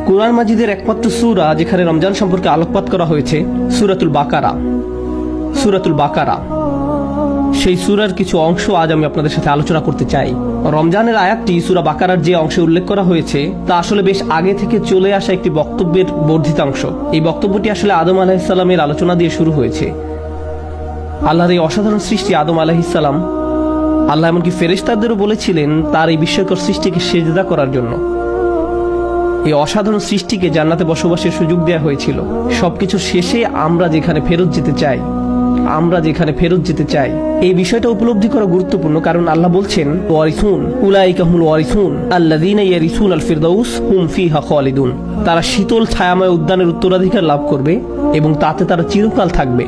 কুরআন মাজিদের একমাত্র সূরা যেখানে রমজান সম্পর্কে আলোকপাত করা হয়েছে সূরাতুল বাকারা। সেই সূরার কিছু অংশ আজ আমি আপনাদের সাথে আলোচনা করতে চাই। রমজানের আয়াতটি সূরা বাকারার যে অংশে উল্লেখ করা হয়েছে তা আসলে বেশ আগে থেকে চলে আসা একটি বক্তব্যের বর্ধিতাংশ। এই বক্তব্যটি আসলে আদম আলাইহিস সালামের আলোচনা দিয়ে শুরু হয়েছে। আল্লাহর এই অসাধারণ সৃষ্টি আদম আলাইহিস সালাম, আল্লাহ এমনকি ফেরেশতাদেরও বলেছিলেন তার এই বিস্ময়কর সৃষ্টিকে সিজদা করার জন্য। এই অসাধারণ সৃষ্টিকে জান্নাতে বসবাসের সুযোগ দেওয়া হয়েছিল। সবকিছু শেষে আমরা যেখানে ফেরত যেতে চাই এই বিষয়টা উপলব্ধি করা গুরুত্বপূর্ণ, কারণ আল্লাহ বলছেন ওয়ারিসুন উলাইকা হুমুল ওয়ারিসুন আল্লাযীনা ইয়ারিসুনাল ফিরদাউস হুম ফিহা খালিদুন। তারা শীতল ছায়াময় উদ্যানের উত্তরাধিকার লাভ করবে এবং তাতে তারা চিরকাল থাকবে।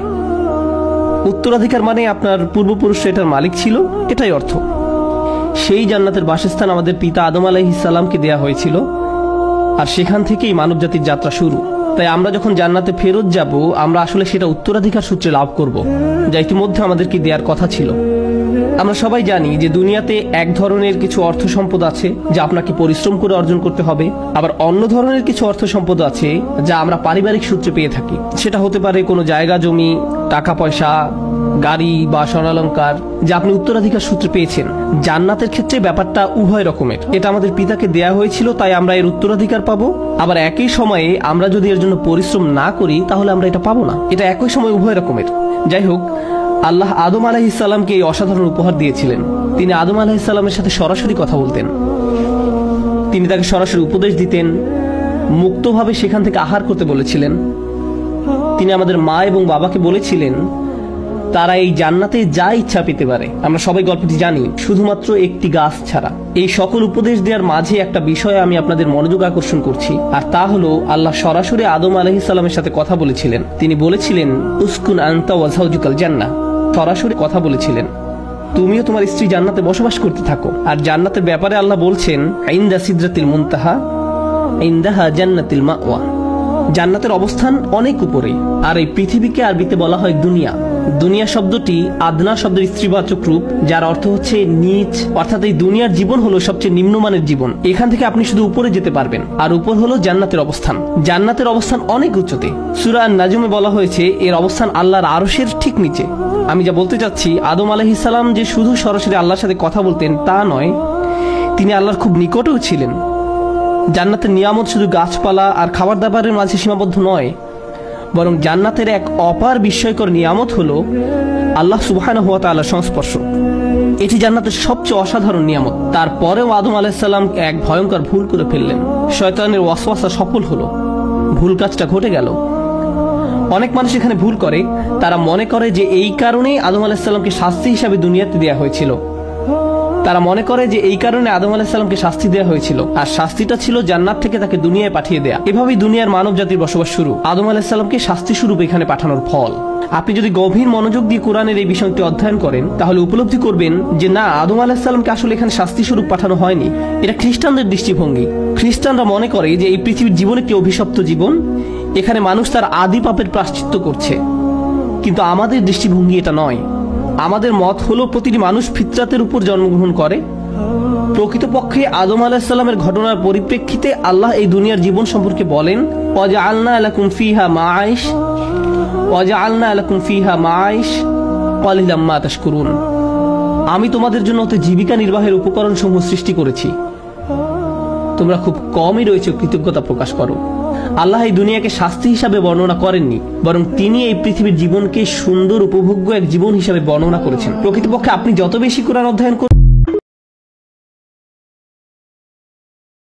উত্তরাধিকার মানে আপনার পূর্বপুরুষ এটার মালিক ছিল, এটাই অর্থ। সেই জান্নাতের বাসস্থান আমাদের পিতা আদম আলাইহিস সালামকে দেয়া হয়েছিল, আর সেখান থেকেই মানব জাতির যাত্রা শুরু। তাই আমরা যখন জান্নাতে ফেরত যাব, আমরা আসলে সেটা উত্তরাধিকার সূত্রে লাভ করব, যা ইতিমধ্যে আমাদেরকে দেওয়ার কথা ছিল। আমরা সবাই জানি যে দুনিয়াতে এক ধরনের কিছু অর্থ সম্পদ আছে যা আপনাকে পরিশ্রম করে অর্জন করতে হবে, আবার অন্য ধরনের কিছু অর্থ সম্পদ আছে যা আমরা পারিবারিক সূত্রে পেয়ে থাকি। সেটা হতে পারে কোনো জায়গা জমি, টাকা পয়সা, গাড়ি বা স্বর্ণালঙ্কার, যা আপনি উত্তরাধিকার সূত্রে পেয়েছেন। জান্নাতের ক্ষেত্রে ব্যাপারটা উভয় রকমের। এটা আমাদের পিতাকে দেয়া হয়েছিল, তাই আমরা এর উত্তরাধিকার পাবো। আবার একই সময়ে আমরা যদি এর জন্য পরিশ্রম না করি তাহলে আমরা এটা পাবো না। এটা একই সময় উভয় রকমের। যাই হোক, আল্লাহ আদম আলাইহিস সালামকে এই অসাধারণ উপহার দিয়েছিলেন। তিনি আদম আলাইহিস সালামের সাথে সরাসরি কথা বলতেন, তিনি তাকে সরাসরি উপদেশ দিতেন, মুক্তভাবে সেখান থেকে আহার করতে বলেছিলেন। তিনি আমাদের মা এবং বাবাকে বলেছিলেন তারা এই জান্নাতে যা ইচ্ছা পেতে পারে। আমরা সবাই গল্পটি জানি, শুধুমাত্র একটি গাছ ছাড়া। এই সকল উপদেশ দেওয়ার মাঝে একটা বিষয়ে আমি আপনাদের মনোযোগ আকর্ষণ করছি, আর তা হলো আল্লাহ সরাসরি আদম আলাইহিস সালামের সাথে কথা বলেছিলেন। তিনি বলেছিলেন উসকুন আনতা ওয়া যাওজুকাল জান্নাহ। সরাসরি কথা বলেছিলেন, তুমিও তোমার স্ত্রী জান্নাতে বসবাস করতে থাকো। আর জান্নাতের ব্যাপারে আল্লাহ বলছেন ইনদা সিদরাতিল মুনতাহা ইনদাহা জান্নাতুল মাওয়া। জান্নাতের অবস্থান অনেক উপরে। আর এই পৃথিবীকে আরবিতে বলা হয় দুনিয়া। দুনিয়া শব্দটি আদনা শব্দের স্ত্রীবাচক রূপ, যার অর্থ হচ্ছে নিচ। অর্থাৎ এই দুনিয়ার জীবন হলো সবচেয়ে নিম্নমানের জীবন। এখান থেকে আপনি শুধু উপরে যেতে পারবেন। আর উপর হলো জান্নাতের অবস্থান। জান্নাতের অবস্থান অনেক উচ্চতে। সূরা আন-নাজমে বলা হয়েছে এর অবস্থান আল্লাহর আরশের ঠিক নিচে। আমি যা বলতে চাচ্ছি, আদম আলাইহিস সালাম যে শুধু সরাসরি আল্লাহর সাথে কথা বলতেন তা নয়, তিনি আল্লাহর খুব নিকটেও ছিলেন। জান্নাতের নিয়ামত শুধু গাছপালা আর খাবার দাবারের মাঝে সীমাবদ্ধ নয়, বরং জান্নাতের এক অপার বিস্ময়কর নিয়ামত হলো আল্লাহ সুবহানাহু ওয়া তাআলার সংস্পর্শ। এটি জান্নাতের সবচেয়ে অসাধারণ নিয়ামত। তারপরেও আদম আলাইহিস সালাম এক ভয়ঙ্কর ভুল করে ফেললেন। শয়তানের ওয়াসওয়াসা সফল হলো, ভুল কাজটা ঘটে গেল। অনেক মানুষ এখানে ভুল করে, তারা মনে করে যে এই কারণেই আদম আলাইহিস সালামকে শাস্তি হিসাবে দুনিয়াতে দেয়া হয়েছিল। তারা মনে করে যে এই কারণে আদম আলাইহিস সালামকে শাস্তি দেওয়া হয়েছিল, আর শাস্তিটা ছিল জান্নাত থেকে তাকে দুনিয়ায় পাঠিয়ে দেয়া। এভাবেই দুনিয়ার মানব জাতির বসবাস শুরু। আদম আলাইহিস সালামকে শাস্তি স্বরূপ এখানে পাঠানোর ফল। আপনি যদি গভীর মনোযোগ দিয়ে কোরআনের এই বিষয়টি অধ্যয়ন করেন তাহলে উপলব্ধি করবেন যে না, আদম আলাইহিস সালামকে আসলে এখানে শাস্তি স্বরূপ পাঠানো হয়নি। এটা খ্রিস্টানদের দৃষ্টিভঙ্গি। খ্রিস্টানরা মনে করে যে এই পৃথিবীর জীবন একটি অভিশপ্ত জীবন, এখানে মানুষ তার আদি পাপের প্রায়শ্চিত্ত করছে। কিন্তু আমাদের দৃষ্টিভঙ্গি এটা নয়। আমাদের মত হলো প্রতিটি মানুষ ফিতরাতের উপর জন্মগ্রহণ করে। প্রকৃতপক্ষে আদম আলাইহিস সালামের ঘটনার পরিপ্রেক্ষিতে আল্লাহ এই দুনিয়ার জীবন সম্পর্কে বলেন ওয়াজআলনা লাকুম ফিহা মাআইশ ক্বালিলাম মা তাশকুরুন। আমি তোমাদের জন্য অত জীবিকা নির্বাহের উপকরণ সমূহ সৃষ্টি করেছি, তোমরা খুব কমই রয়েছে কৃতজ্ঞতা প্রকাশ করো। আল্লাহ এই দুনিয়াকে শাস্তি হিসাবে বর্ণনা করেননি, বরং তিনি এই পৃথিবীর জীবনকে সুন্দর উপভোগ্য এক জীবন হিসাবে বর্ণনা করেছেন। প্রকৃতপক্ষে আপনি যত বেশি কোরআন অধ্যয়ন